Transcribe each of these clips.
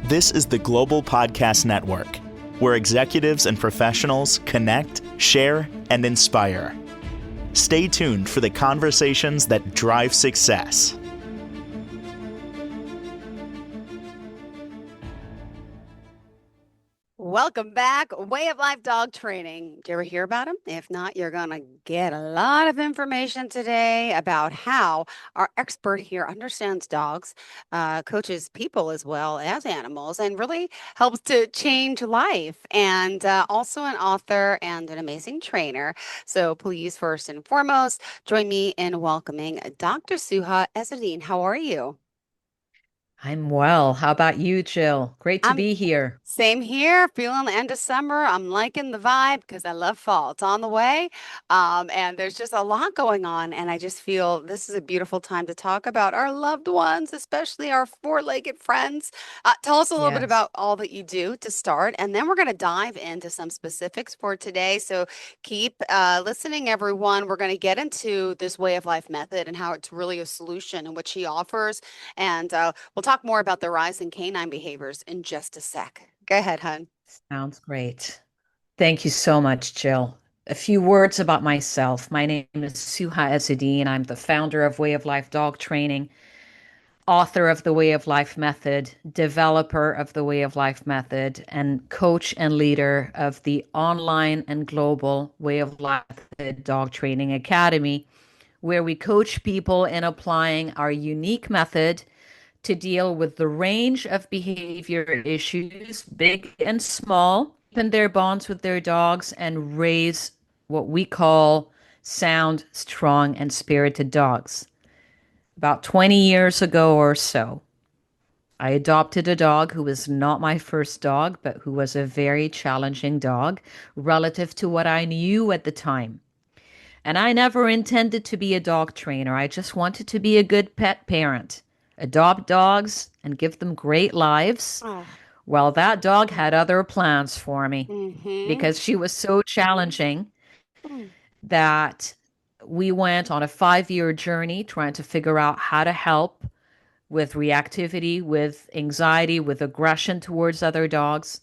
This is the Global Podcast Network, where executives and professionals connect, share, and inspire. Stay tuned for the conversations that drive success. Welcome back. Way of Life Dog Training. Did you ever hear about them? If not, you're going to get a lot of information today about how our expert here understands dogs, coaches people as well as animals, and really helps to change life. And also an author and an amazing trainer. So please, first and foremost, join me in welcoming Dr. Souha Ezzedeen. How are you? I'm well. How about you, Jill? Great to I'm be here. Same here, feeling the end of summer. I'm liking the vibe because I love fall. It's on the way. And there's just a lot going on. And I just feel this is a beautiful time to talk about our loved ones, especially our four-legged friends. Tell us a little bit Yes. about all that you do to start, and then we're going to dive into some specifics for today. So keep listening, everyone. We're going to get into this way of life method and how it's really a solution and what she offers. And we'll talk more about the rise in canine behaviors in just a sec. Go ahead, hon. Sounds great. Thank you so much, Jill. A few words about myself. My name is Souha Ezzedeen. I'm the founder of Way of Life Dog Training, author of the Way of Life Method, developer of the Way of Life Method, and coach and leader of the online and global Way of Life Dog Training Academy, where we coach people in applying our unique method to deal with the range of behavior issues, big and small, deepen their bonds with their dogs, and raise what we call sound, strong, and spirited dogs. About 20 years ago or so, I adopted a dog who was not my first dog, but who was a very challenging dog relative to what I knew at the time. And I never intended to be a dog trainer. I just wanted to be a good pet parent, adopt dogs and give them great lives. Oh, Well, that dog had other plans for me mm-hmm. because she was so challenging Mm. that we went on a 5-year journey trying to figure out how to help with reactivity, with anxiety, with aggression towards other dogs.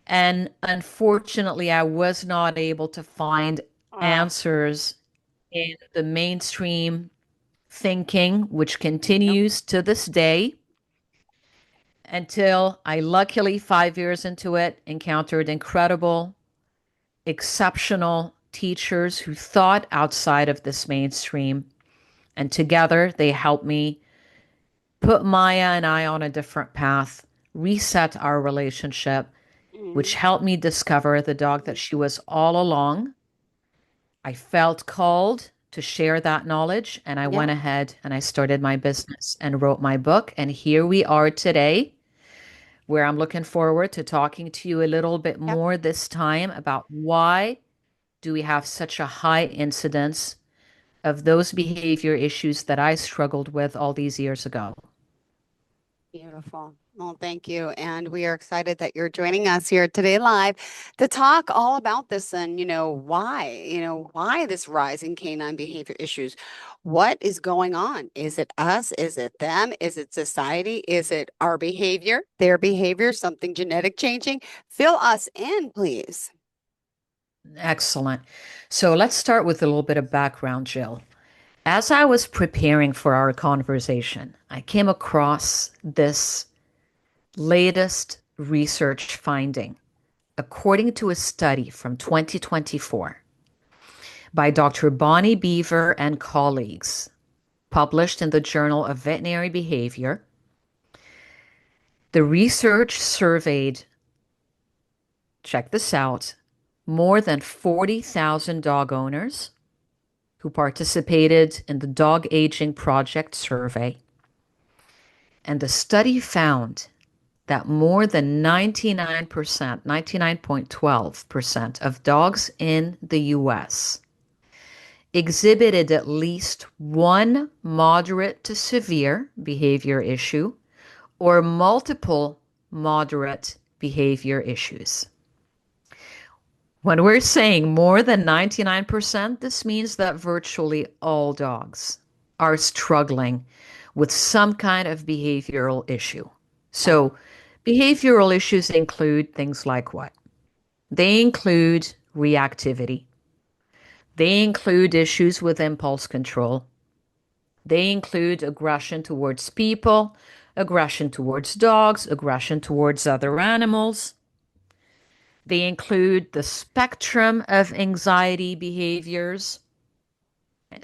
And unfortunately, I was not able to find Oh, answers in the mainstream thinking, which yep. continues to this day, until I luckily, 5 years into it, encountered incredible, exceptional teachers who thought outside of this mainstream. And together they helped me put Maya and I on a different path, reset our relationship, which Mm. helped me discover the dog that she was all along. I felt called to share that knowledge, and I Yeah. went ahead and I started my business and wrote my book. And here we are today, where I'm looking forward to talking to you a little bit Yep. more this time about why do we have such a high incidence of those behavior issues that I struggled with all these years ago. Beautiful. Well, thank you. And we are excited that you're joining us here today live to talk all about this and, why this rise in canine behavior issues. What is going on? Is it us? Is it them? Is it society? Is it our behavior, their behavior, something genetic changing? Fill us in, please. Excellent. So let's start with a little bit of background, Jill. As I was preparing for our conversation, I came across this latest research finding. According to a study from 2024 by Dr. Bonnie Beaver and colleagues, published in the Journal of Veterinary Behavior, the research surveyed, check this out, more than 40,000 dog owners who participated in the Dog Aging Project survey. And the study found that more than 99%, 99.12% of dogs in the US exhibited at least one moderate to severe behavior issue or multiple moderate behavior issues. When we're saying more than 99%, this means that virtually all dogs are struggling with some kind of behavioral issue. Yeah. So Behavioral issues include things like what? They include reactivity. They include issues with impulse control. They include aggression towards people, aggression towards dogs, aggression towards other animals. They include the spectrum of anxiety behaviors,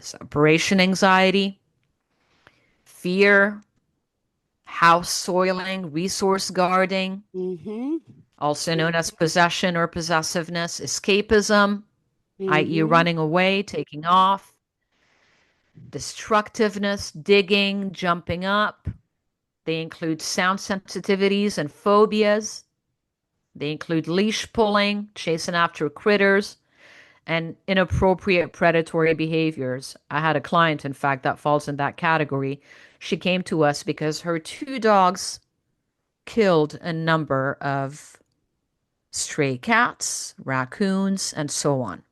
separation anxiety, fear, house soiling, resource guarding, Mm-hmm. also known as possession or possessiveness, escapism, i.e., Mm-hmm. running away, taking off, destructiveness, digging, jumping up. They include sound sensitivities and phobias. They include leash pulling, chasing after critters, and inappropriate predatory behaviors. I had a client, in fact, that falls in that category. She came to us because her two dogs killed a number of stray cats, raccoons, and so on.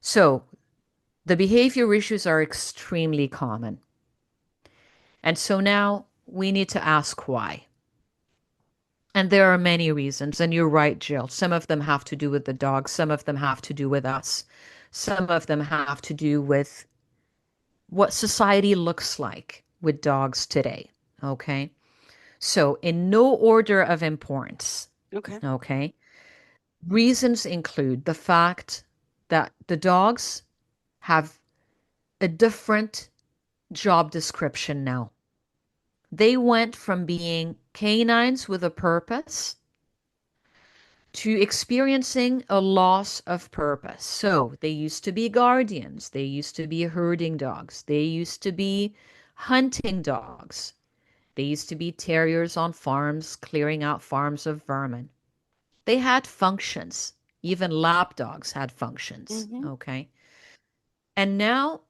So the behavior issues are extremely common. And so now we need to ask why. And there are many reasons. And you're right, Jill. Some of them have to do with the dog. Some of them have to do with us. Some of them have to do with what society looks like with dogs today. Okay. So, in no order of importance, Okay. okay, reasons include the fact that the dogs have a different job description now. They went from being canines with a purpose to experiencing a loss of purpose. So they used to be guardians, they used to be herding dogs, they used to be hunting dogs, they used to be terriers on farms, clearing out farms of vermin. They had functions. Even lap dogs had functions. Mm-hmm. Okay. And now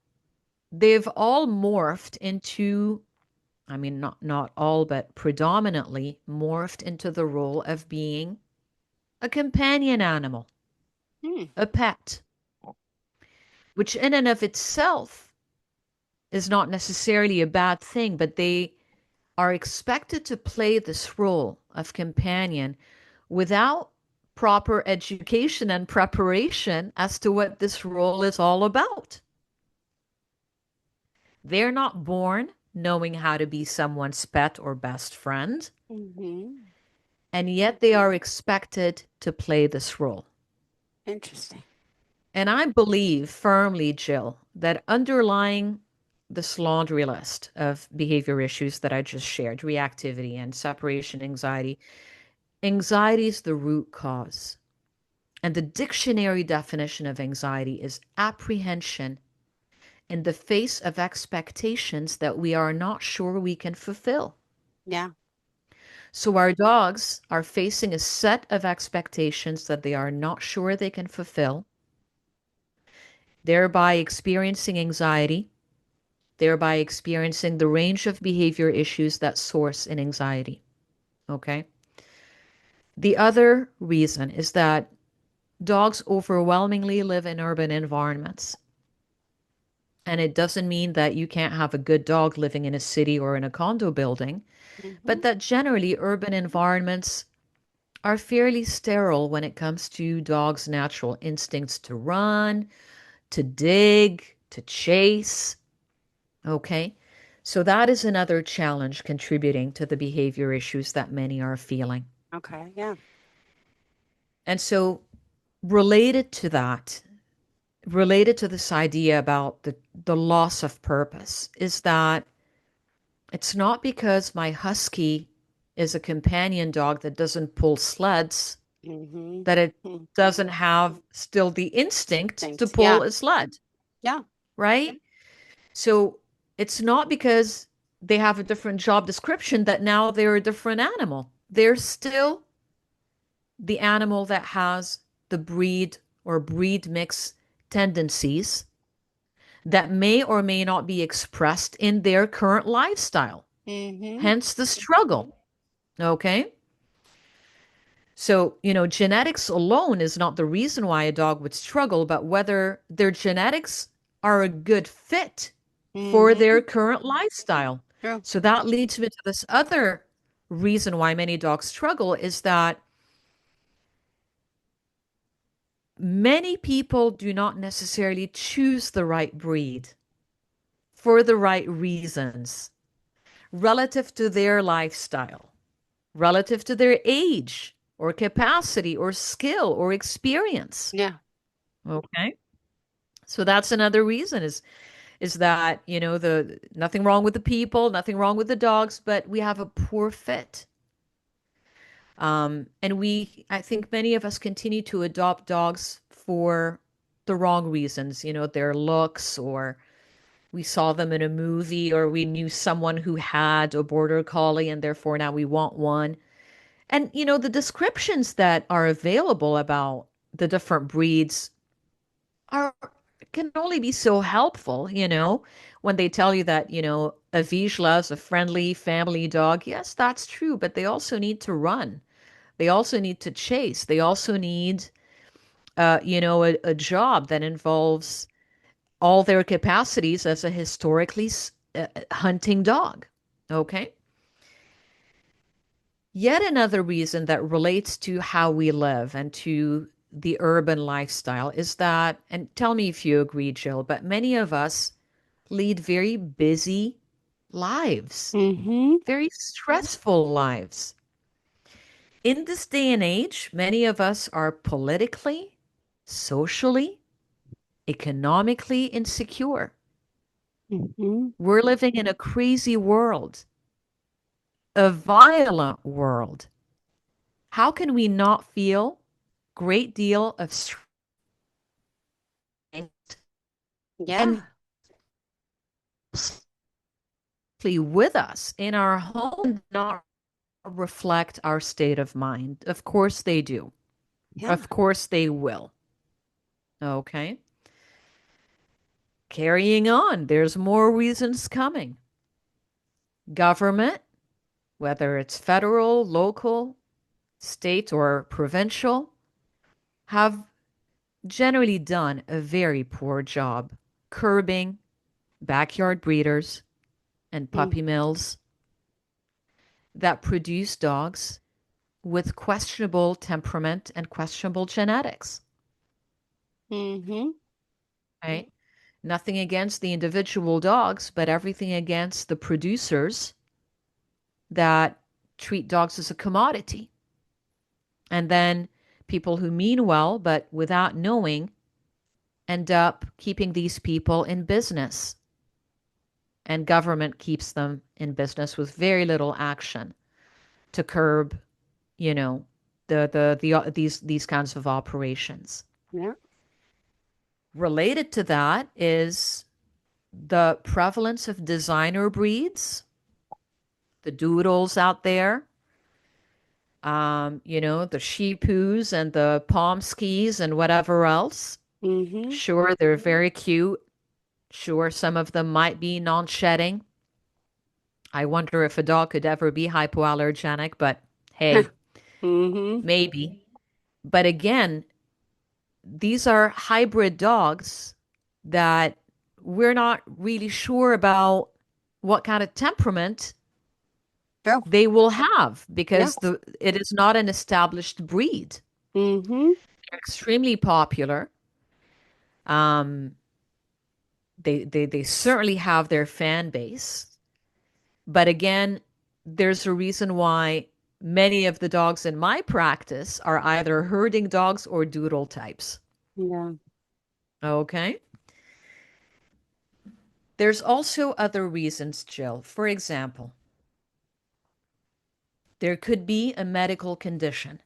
they've all morphed into, I mean, not all, but predominantly morphed into the role of being a companion animal, Hmm. a pet, which in and of itself is not necessarily a bad thing, but they are expected to play this role of companion without proper education and preparation as to what this role is all about. They're not born knowing how to be someone's pet or best friend, Mm-hmm. and yet they are expected to play this role. Interesting. And I believe firmly, Jill, that underlying this laundry list of behavior issues that I just shared, reactivity and separation anxiety, anxiety is the root cause. And the dictionary definition of anxiety is apprehension in the face of expectations that we are not sure we can fulfill. Yeah. So our dogs are facing a set of expectations that they are not sure they can fulfill, thereby experiencing anxiety, thereby experiencing the range of behavior issues that source in anxiety. Okay? The other reason is that dogs overwhelmingly live in urban environments. And it doesn't mean that you can't have a good dog living in a city or in a condo building, Mm-hmm. but that generally urban environments are fairly sterile when it comes to dogs' natural instincts to run, to dig, to chase. Okay? So that is another challenge contributing to the behavior issues that many are feeling. Okay. Yeah. And so, related to that, related to this idea about the loss of purpose, is that it's not because my husky is a companion dog that doesn't pull sleds Mm-hmm. that it Hmm. doesn't have still the instinct to Thanks. Yeah. pull a sled, Yeah. right? So it's not because they have a different job description that now they're a different animal. They're still the animal that has the breed or breed mix tendencies that may or may not be expressed in their current lifestyle. Mm-hmm. Hence the struggle. Okay. So, genetics alone is not the reason why a dog would struggle, but whether their genetics are a good fit for Mm-hmm. their current lifestyle. True. So that leads me to this other reason why many dogs struggle is that many people do not necessarily choose the right breed for the right reasons relative to their lifestyle, relative to their age or capacity or skill or experience. Yeah. Okay. So that's another reason is that, the nothing wrong with the people, nothing wrong with the dogs, but we have a poor fit. And I think many of us continue to adopt dogs for the wrong reasons, their looks, or we saw them in a movie, or we knew someone who had a border collie and therefore now we want one. And, the descriptions that are available about the different breeds are can only be so helpful, when they tell you that, a Vizsla is a friendly family dog. Yes, that's true, but they also need to run. They also need to chase. They also need, a job that involves all their capacities as a historically hunting dog. Okay. Yet another reason that relates to how we live and to the urban lifestyle is that, and tell me if you agree, Jill, but many of us lead very busy lives, Mm-hmm. very stressful lives. In this day and age, many of us are politically, socially, economically insecure. Mm-hmm. We're living in a crazy world, a violent world. How can we not feel great deal of stress and Yeah. with us in our home not reflect our state of mind? Of course they do. Yeah. Of course they will. Okay. Carrying on, there's more reasons coming. Government, whether it's federal, local, state, or provincial, have generally done a very poor job curbing backyard breeders and Mm-hmm. puppy mills that produce dogs with questionable temperament and questionable genetics. Mm-hmm. Right? Nothing against the individual dogs, but everything against the producers that treat dogs as a commodity. And then people who mean well, but without knowing, end up keeping these people in business. And government keeps them in business with very little action to curb, you know, these kinds of operations. Yeah. Related to that is the prevalence of designer breeds, the doodles out there, the sheepoos and the pomskis and whatever else. Mm-hmm. Sure, they're very cute. Sure, some of them might be non-shedding. I wonder if a dog could ever be hypoallergenic, but hey, Mm-hmm. maybe. But again, these are hybrid dogs that we're not really sure about what kind of temperament True. they will have Yeah. because it is not an established breed. Mm-hmm. They're extremely popular. Um, they certainly have their fan base. But again, there's a reason why many of the dogs in my practice are either herding dogs or doodle types. Yeah. Okay. There's also other reasons, Jill. For example, there could be a medical condition.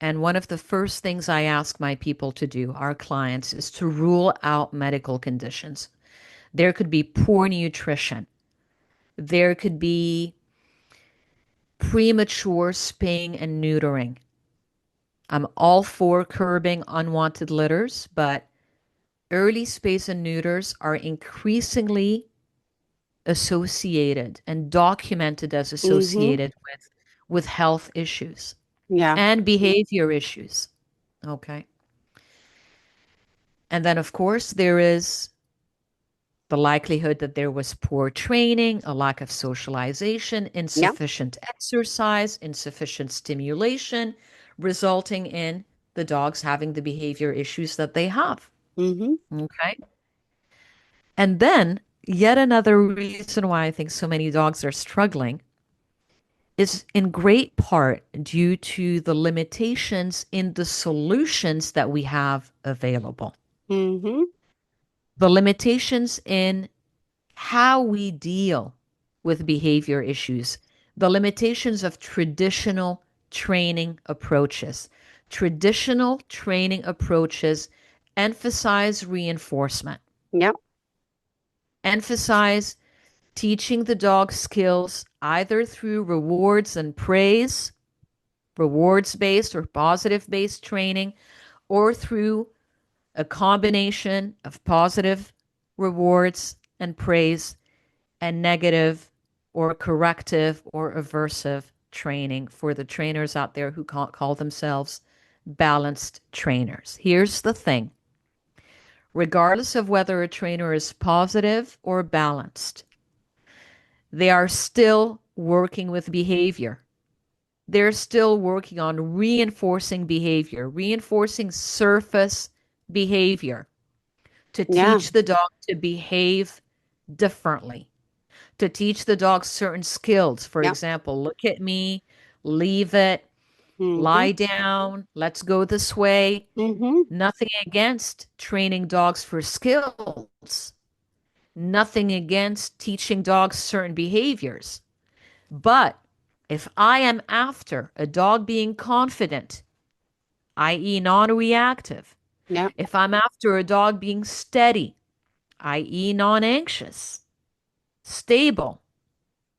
And one of the first things I ask my people to do, our clients, is to rule out medical conditions. There could be poor nutrition. There could be premature spaying and neutering. I'm all for curbing unwanted litters, but early spays and neuters are increasingly associated and documented as Mm-hmm. associated with health issues Yeah. and behavior issues. Okay. And then, of course, there is the likelihood that there was poor training, a lack of socialization, Yep. insufficient exercise, insufficient stimulation, resulting in the dogs having the behavior issues that they have. Mm-hmm. Okay. And then, yet another reason why I think so many dogs are struggling is in great part due to the limitations in the solutions that we have available. Mm-hmm. The limitations in how we deal with behavior issues, the limitations of traditional training approaches. Traditional training approaches emphasize reinforcement, Yep. emphasize teaching the dog skills either through rewards and praise, rewards based or positive based training, or through a combination of positive rewards and praise and negative or corrective or aversive training for the trainers out there who can't call themselves balanced trainers. Here's the thing. Regardless of whether a trainer is positive or balanced, they are still working with behavior. They're still working on reinforcing behavior, reinforcing surface behavior to Yeah. teach the dog to behave differently, to teach the dog certain skills. For Yep. example, look at me, leave it, Mm-hmm. lie down, let's go this way. Mm-hmm. Nothing against training dogs for skills, nothing against teaching dogs certain behaviors. But if I am after a dog being confident, i.e., non reactive, Yep. if I'm after a dog being steady, i.e., non anxious, stable,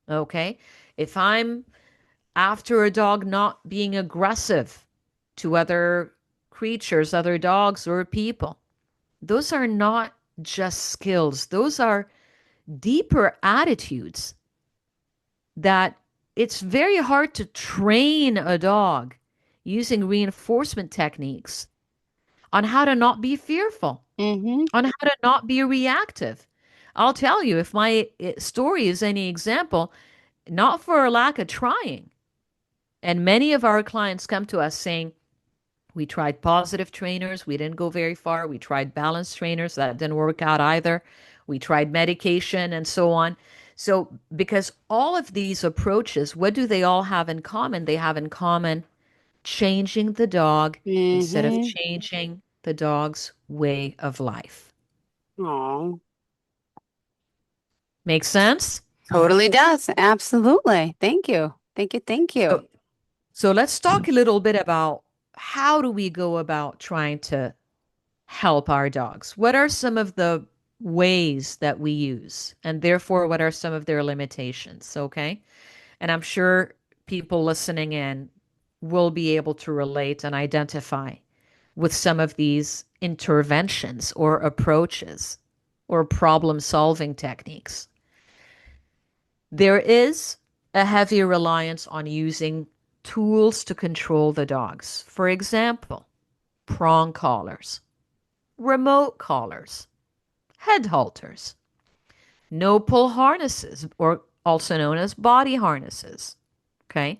okay, if I'm after a dog not being aggressive to other creatures, other dogs, or people, those are not just skills, those are deeper attitudes that it's very hard to train a dog using reinforcement techniques on how to not be fearful, Mm-hmm. on how to not be reactive. I'll tell you, if my story is any example, not for a lack of trying. And many of our clients come to us saying, we tried positive trainers, we didn't go very far. We tried balanced trainers, that didn't work out either. We tried medication and so on. So, because all of these approaches, what do they all have in common? They have in common changing the dog instead of Mm-hmm. changing the dog's way of life. Oh, Make sense? totally does. Absolutely. Thank you. Thank you. Thank you. So, so let's talk a little bit about how do we go about trying to help our dogs? What are some of the ways that we use? And therefore, what are some of their limitations? Okay. And I'm sure people listening in will be able to relate and identify with some of these interventions or approaches or problem solving techniques. There is a heavy reliance on using tools to control the dogs. For example, prong collars, remote collars, head halters, no pull harnesses, or also known as body harnesses. Okay.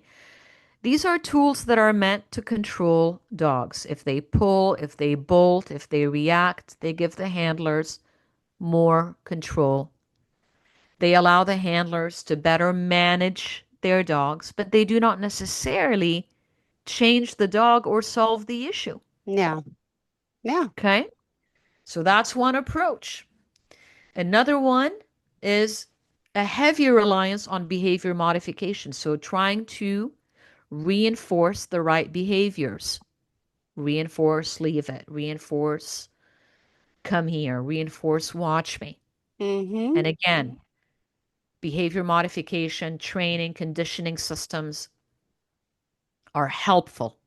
These are tools that are meant to control dogs. If they pull, if they bolt, if they react, they give the handlers more control. They allow the handlers to better manage their dogs, but they do not necessarily change the dog or solve the issue. Yeah. Yeah. Okay. So that's one approach. Another one is a heavier reliance on behavior modification. So trying to reinforce the right behaviors. Reinforce, leave it. Reinforce, come here. Reinforce, watch me. Mm-hmm. And again, behavior modification, training, conditioning systems are helpful.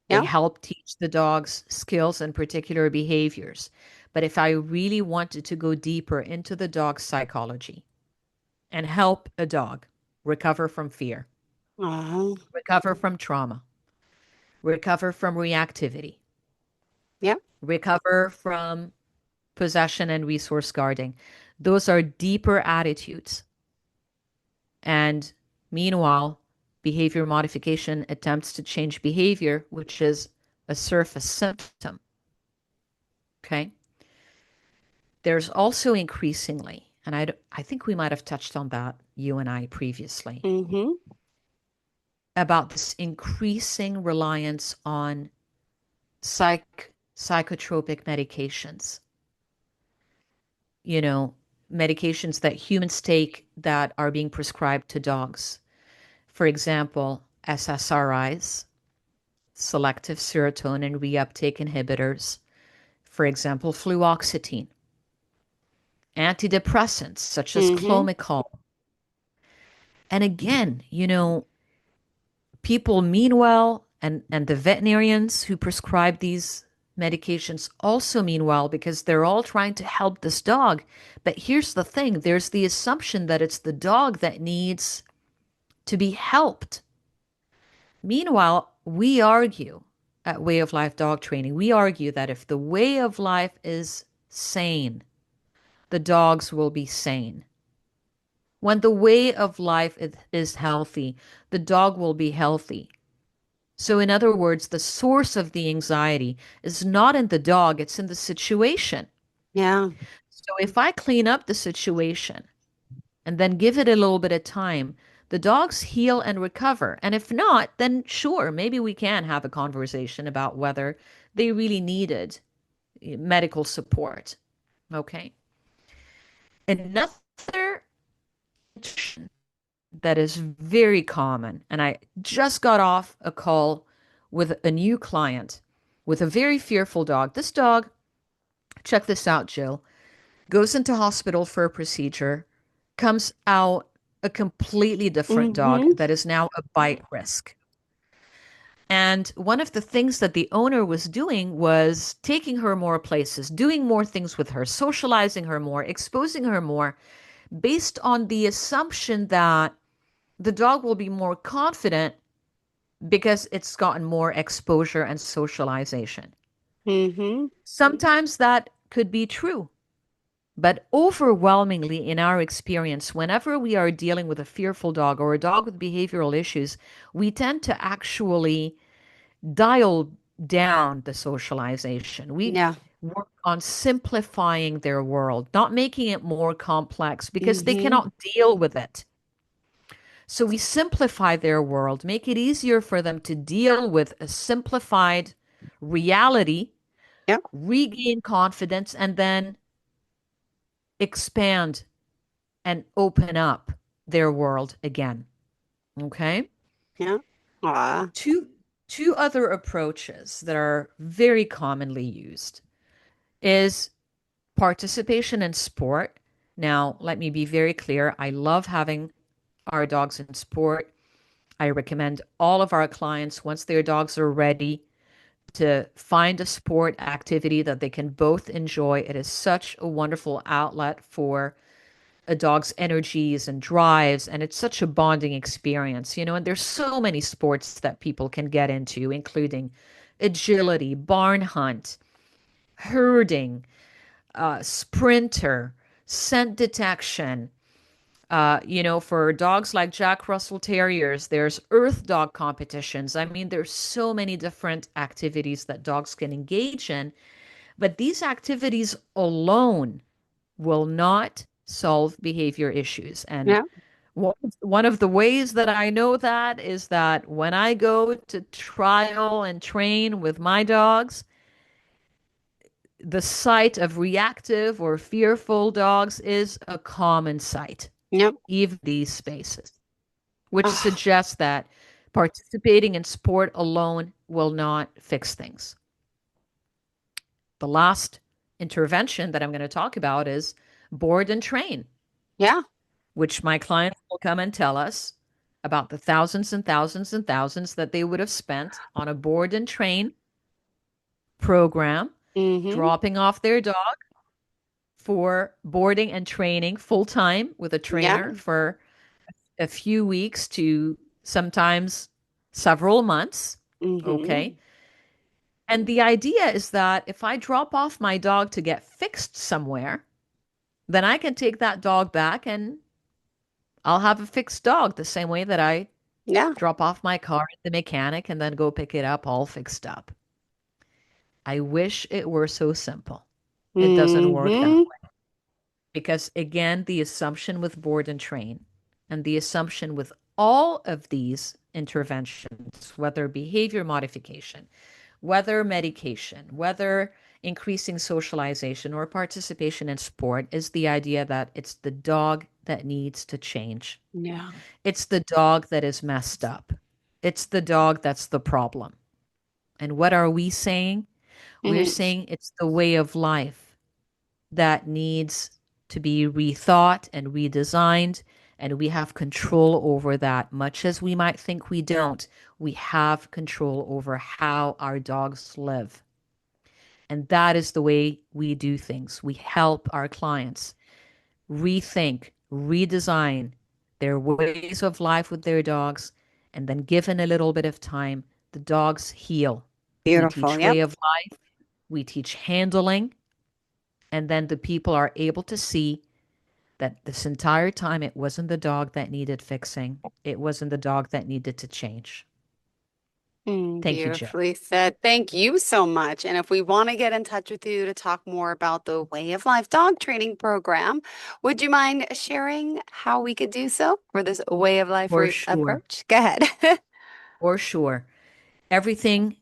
They Yep. help teach the dogs skills and particular behaviors. But if I really wanted to go deeper into the dog's psychology and help a dog recover from fear, Uh-huh. recover from trauma, recover from reactivity, Yep. recover from possession and resource guarding, Those are deeper attitudes. And meanwhile, behavior modification attempts to change behavior, which is a surface symptom. Okay. There's also increasingly, and I think we might have touched on that, you and I previously, Mm-hmm. about this increasing reliance on psychotropic medications. You know, medications that humans take that are being prescribed to dogs. For example, SSRIs, selective serotonin reuptake inhibitors, for example, fluoxetine, antidepressants such as Mm-hmm. clomicol. And again, people mean well, and the veterinarians who prescribe these medications also mean well because they're all trying to help this dog. But here's the thing, there's the assumption that it's the dog that needs to be helped. Meanwhile, we argue at Way of Life Dog Training, we argue that if the way of life is sane, the dogs will be sane. When the way of life is healthy, the dog will be healthy. So, in other words, the source of the anxiety is not in the dog, it's in the situation. Yeah. So, if I clean up the situation and then give it a little bit of time, the dogs heal and recover. And if not, then sure, maybe we can have a conversation about whether they really needed medical support. Okay. Another that is very common, and I just got off a call with a new client with a very fearful dog. This dog, check this out, Jill, goes into hospital for a procedure, comes out a completely different dog Mm-hmm. that is now a bite risk. And one of the things that the owner was doing was taking her more places, doing more things with her, socializing her more, exposing her more, based on the assumption that the dog will be more confident because it's gotten more exposure and socialization. Mm-hmm. Sometimes that could be true, but overwhelmingly, in our experience, whenever we are dealing with a fearful dog or a dog with behavioral issues, we tend to actually dial down the socialization. We Yeah. work on simplifying their world, not making it more complex because they Mm-hmm. cannot deal with it. So we simplify their world, make it easier for them to deal with a simplified reality, Yep. regain confidence, and then expand and open up their world again. Okay? Yeah. Ah. Two two other approaches that are very commonly used is participation in sport. Now, let me be very clear. I love having our dogs in sport. I recommend all of our clients, once their dogs are ready, to find a sport activity that they can both enjoy. It is such a wonderful outlet for a dog's energies and drives, and it's such a bonding experience, and there's so many sports that people can get into, including agility, barn hunt, herding, sprinter, scent detection. For dogs like Jack Russell Terriers, there's earth dog competitions. I mean, there's so many different activities that dogs can engage in, but these activities alone will not solve behavior issues. And Yeah. one of the ways that I know that is that when I go to trial and train with my dogs, the sight of reactive or fearful dogs is a common sight, Yep. even these spaces, which Ah. suggests that participating in sport alone will not fix things. The last intervention that I'm going to talk about is board and train, Yeah. which my clients will come and tell us about the thousands and thousands and thousands that they would have spent on a board and train program, Mm-hmm. dropping off their dog for boarding and training full time with a Yeah. trainer for a few weeks to sometimes several months. Mm-hmm. Okay. And the idea is that if I drop off my dog to get fixed somewhere, then I can take that dog back and I'll have a fixed dog the same way that I Yeah. drop off my car at the mechanic and then go pick it up all fixed up. I wish it were so simple. It doesn't work that Mm-hmm. way. Because again, the assumption with board and train and the assumption with all of these interventions, whether behavior modification, whether medication, whether increasing socialization or participation in sport, is the idea that it's the dog that needs to change. Yeah. It's the dog that is messed up. It's the dog that's the problem. And what are we saying? We're Mm-hmm. saying it's the way of life that needs to be rethought and redesigned, and we have control over that. Much as we might think we don't, we have control over how our dogs live. And that is the way we do things. We help our clients rethink, redesign their ways of life with their dogs, and then given a little bit of time, the dogs heal. We Beautiful. teach Yep. way of life, we teach handling, and then the people are able to see that this entire time it wasn't the dog that needed fixing. It wasn't the dog that needed to change. Thank you, Jill. Beautifully said. Thank you so much. And if we want to get in touch with you to talk more about the Way of Life dog training program, would you mind sharing how we could do so for this Way of Life For sure. approach? Go ahead. For sure. Everything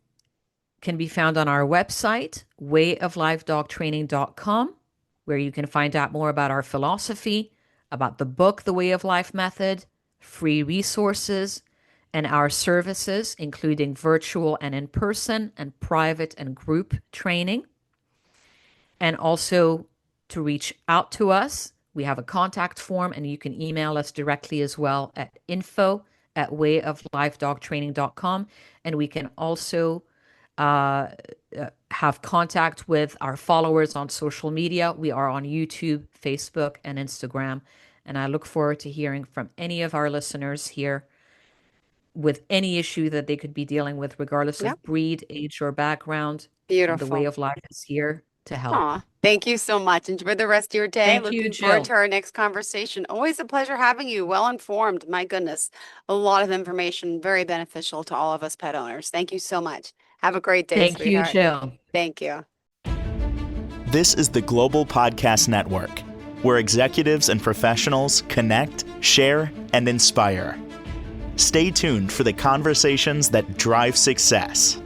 can be found on our website, wayoflifedogtraining.com, where you can find out more about our philosophy, about the book, The Way of Life Method, free resources, and our services, including virtual and in-person and private and group training. And also to reach out to us, we have a contact form and you can email us directly as well at info@wayoflifedogtraining.com. And we can also have contact with our followers on social media. We are on YouTube, Facebook, and Instagram. And I look forward to hearing from any of our listeners here with any issue that they could be dealing with, regardless Yep. of breed, age, or background. And the Way Beautiful. of Life is here to help. Aw, thank you so much. Enjoy the rest of your day. Thank you, Looking forward to Jill. our next conversation. Always a pleasure having you. Well informed. My goodness. A lot of information, very beneficial to all of us pet owners. Thank you so much. Have a great day, Thank you, sweetheart. Jill. Thank you. This is the Global Podcast Network, where executives and professionals connect, share, and inspire. Stay tuned for the conversations that drive success.